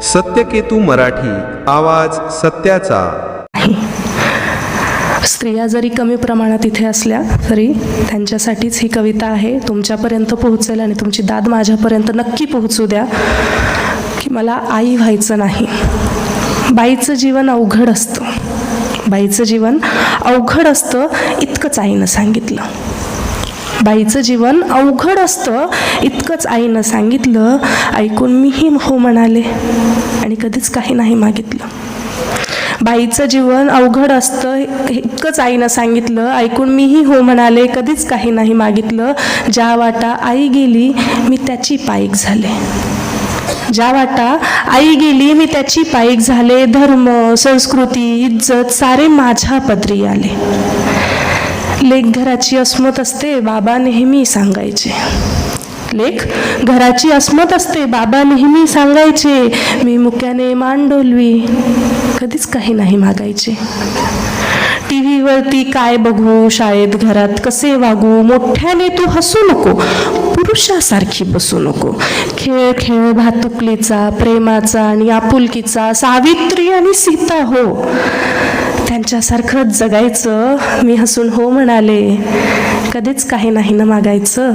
सत्यकेतू मराठी, आवाज सत्याचा. स्त्रिया जरी कमी प्रमाणात इथे असल्या तरी त्यांच्यासाठीच ही कविता आहे. तुमच्यापर्यंत पोहोचेल आणि तुमची दाद माझ्यापर्यंत नक्की पोहोचू द्या की मला आई व्हायचं नाही. बाईचं जीवन अवघड असतं, बाईचं जीवन अवघड असतं इतकंच आईनं सांगितलं. बाईचं जीवन अवघड असतं इतकंच आईनं सांगितलं. ऐकून मीही हो म्हणाले आणि कधीच काही नाही मागितलं. बाईचं जीवन अवघड असतं इतकंच आईनं सांगितलं. ऐकून मीही हो म्हणाले, कधीच काही नाही मागितलं. ज्या वाटा आई गेली मी त्याची पाईक झाले. ज्या वाटा आई गेली मी त्याची पाईक झाले. धर्म, संस्कृती, इज्जत सारे माझ्या पदरी आले. लेक घराची अस्मत असते बाबा नेहमी सांगायचे. लेक घराची अस्मत असते बाबा नेहमी सांगायचे. मी मुक्याने मान डोलवी, कधीच काही नाही मागायचे. टीव्हीवरती काय बघू, शाळेत घरात कसे वागू, मोठ्याने तू हसू नको, पुरुषासारखी बसू नको. खेळ खेळ भातुकलीचा, प्रेमाचा आणि आपुलकीचा, सावित्री आणि सीता हो, त्यांच्यासारखंच जगायचं. मी हसून हो म्हणाले, कधीच काही नाही न मागायचं.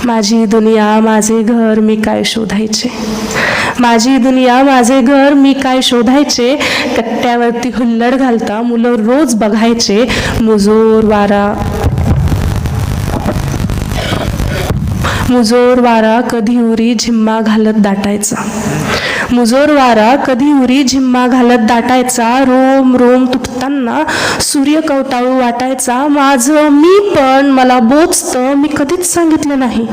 माझी दुनिया माझे घर मी काय शोधायचे. माझी दुनिया माझे घर मी काय शोधायचे. कट्ट्यावरती हुल्लड घालता मुलं रोज बघायचे. मुजोर वारा कधी उरी झिम्मा घालत दाटायचा. मुजोर वारा कधी उरी झिम्मा घालत दाटायचा. रोम रोम तुटताना सूर्य कवटाळू वाटायचा. माझं मी पण मला बोचतं मी कधीच सांगितलं नाही.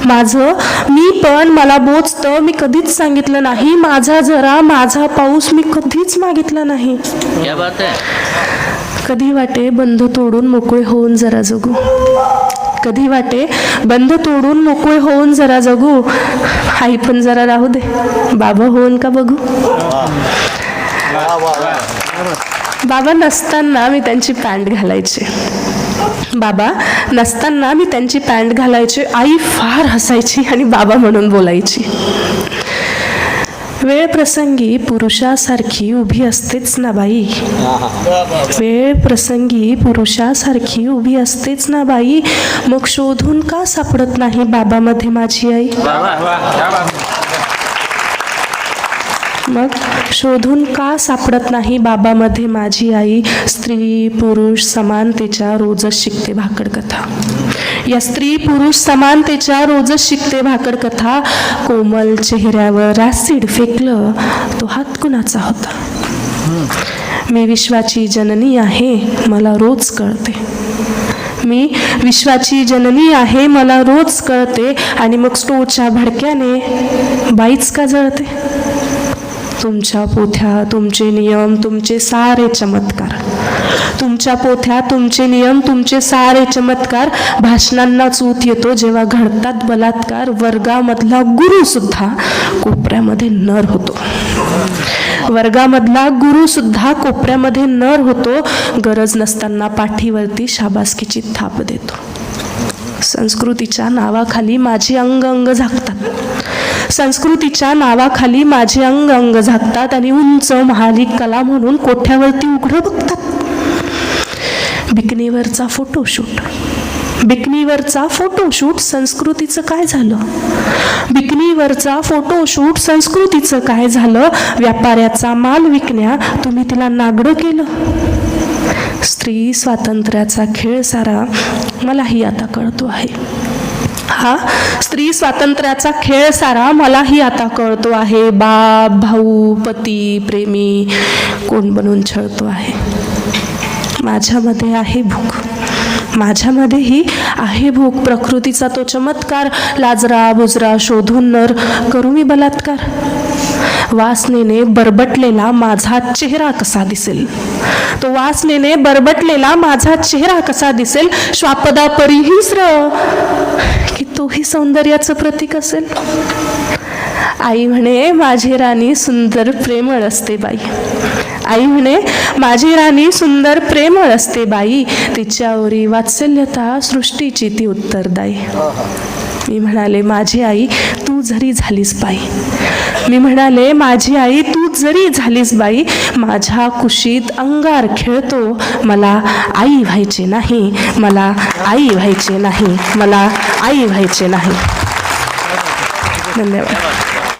माझं मी पण मला बोचतं मी कधीच सांगितलं नाही. माझा जरा माझा पाऊस मी कधीच मागितला नाही. क्या बात है. कधी वाटे बंध तोडून मोकळे होऊन जरा जगू. कधी वाटे बंध तोडून मोकळे होऊन जरा जगू. आई पण जरा राहू दे, बाबा होऊन का बघू. बाबा नसताना मी त्यांची पॅन्ट घालायचे. बाबा नसताना मी त्यांची पॅन्ट घालायचे. आई फार हसायची आणि बाबा म्हणून बोलायची. वेळ प्रसंगी पुरुषासारखी उभी असतेच ना बाई. वेळ प्रसंगी पुरुषासारखी उभी असतेच ना बाई. मग शोधून का सापडत नाही बाबामध्ये माझी आई. मग शोधून का सापडत नाही बाबामध्ये माझी आई. स्त्री पुरुष समानतेच्या रोजच शिकते भाकड कथा. या स्त्री पुरुष समानतेच्या रोजच शिकते भाकड कथा. कोमल चेहऱ्यावर ॲसिड फेकलं तो हात कुणाचा होता. मी विश्वाची जननी आहे मला रोज कळते. मी विश्वाची जननी आहे मला रोज कळते. आणि मग स्टोच्या भडक्याने बाईच का जळते. तुमच्या पोथ्या तुमचे नियम तुमचे सारे चमत्कार. तुमच्या पोथ्या तुमचे नियम तुमचे सारे चमत्कार. भाषणांना चूत येतो जेव्हा घडतात बलात्कार. वर्गामधला गुरु सुद्धा कोपऱ्यामध्ये नर होतो. वर्गामधला गुरु सुद्धा कोपऱ्यामध्ये नर होतो. गरज नसताना पाठीवरती शाबासकीची थाप देतो. संस्कृतीच्या नावाखाली माझे अंग अंग झाकतात. संस्कृतीच्या नावाखाली माझे अंग अंग झाकतात आणि उंच महाली कला म्हणून कोठ्यावरती उघडं बघतात. बिकनीवरचा फोटोशूट, बिकनीवरचा फोटोशूट संस्कृतीचं काय झालं. बिकनीवरचा फोटोशूट संस्कृतीचं काय झालं. व्यापाऱ्याचा माल विकण्या तुम्ही तिला नागडं केलं. स्त्री स्वातंत्र्याचा खेळ सारा मलाही आता कळतो आहे. हा स्त्री स्वातंत्र्याचा खेळ सारा मलाही आता कळतो आहे. बाप भाऊ पती प्रेमी कोण बनून छळतो आहे. माझ्यामध्ये आहे भूक, माझ्यामध्येही आहे भूक. प्रकृतीचा तो चमत्कार लाजरा बुजरा शोधून नर करू मी बलात्कार. वासनेने बरबटलेला माझा चेहरा कसा दिसेल. तो वासनेने बरबटलेला माझा चेहरा कसा दिसेल. श्वापदा परिहिस्र की तोही सौंदर्याचं प्रतीक असेल. आई म्हणे माझी राणी सुंदर प्रेमळ असते बाई. आई म्हणे माझी राणी सुंदर प्रेमळ असते बाई. तिच्यावरी वात्सल्यता सृष्टीची ती उत्तरदायी. मी म्हणाले माझी आई तू जरी झालीस बाई, मी म्हणाले माझी आई तू जरी झालीस बाई, माझ्या कुशीत अंगार खेळतो, मला आई व्हायचे नाही, मला आई व्हायचे नाही, मला आई व्हायचे नाही. धन्यवाद.